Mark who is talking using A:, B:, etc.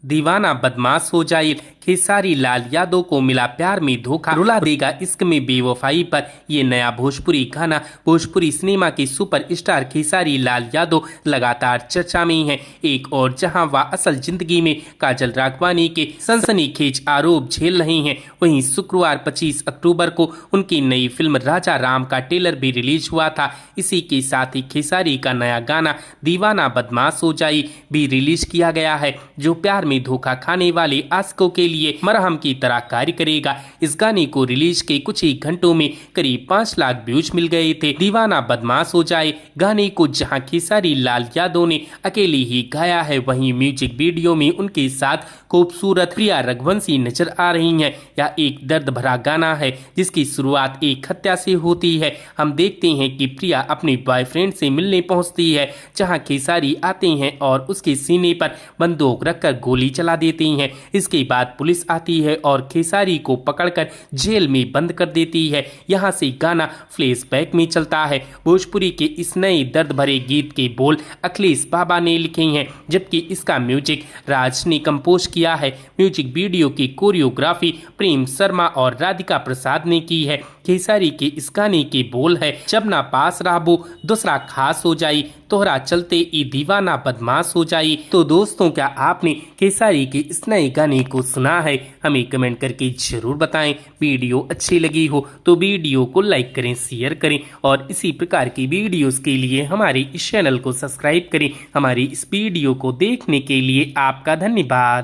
A: दीवाना बदमाश हो जाए, खेसारी लाल यादव को मिला प्यार में धोखा, रुला देगा इश्क में बेवफाई पर ये नया भोजपुरी गाना भोजपुरी सिनेमा के सुपरस्टार खेसारी लाल यादव लगातार चर्चा में हैं। एक और जहां वह असल जिंदगी में काजल राघवानी के सनसनीखेज आरोप झेल रही हैं, वहीं शुक्रवार 25 अक्टूबर को उनकी नई फिल्म राजा राम का ट्रेलर भी रिलीज हुआ था। इसी के साथ ही खेसारी का नया गाना दीवाना बदमाश हो जाए भी रिलीज किया गया है, जो प्यार में धोखा खाने वाले आशिकों के लिए मरहम की तरह कार्य करेगा। इस गाने को रिलीज के कुछ ही घंटों में करीब 5 लाख व्यूज मिल गए थे। दीवाना बदमाश हो जाए गाने को जहां खेसारी लाल यादव ने अकेले ही गाया है, वहीं म्यूजिक वीडियो में उनके साथ खूबसूरत प्रिया रघुवंशी नजर आ रही हैं। यह एक दर्द भरा गाना है जिसकी शुरुआत एक हत्या से होती है। हम देखते हैं कि प्रिया अपने बॉयफ्रेंड से मिलने पहुंचती है, जहां खेसारी आते हैं और उसके सीने पर बंदूक रखकर गोली चला देती हैं। इसके बाद पुलिस आती है और खेसारी को पकड़कर जेल में बंद कर देती है। यहाँ से गाना फ्लैशबैक में चलता है। भोजपुरी के इस नए दर्द भरे गीत के बोल अखिलेश बाबा ने लिखे हैं, जबकि इसका म्यूजिक राज ने कंपोज किया है। म्यूजिक वीडियो की कोरियोग्राफी प्रेम शर्मा और राधिका प्रसाद ने की है। खेसारी के इस गाने के बोल है, जब ना पास रहबो दूसरा खास हो जाई, तोहरा चलते ई दीवाना बदमाश हो जाई। तो दोस्तों, क्या आपने खेसारी के इस नए गाने को सुना है? हमें कमेंट करके जरूर बताएं। वीडियो अच्छी लगी हो तो वीडियो को लाइक करें, शेयर करें और इसी प्रकार की वीडियोस के लिए हमारे इस चैनल को सब्सक्राइब करें। हमारी इस वीडियो को देखने के लिए आपका धन्यवाद।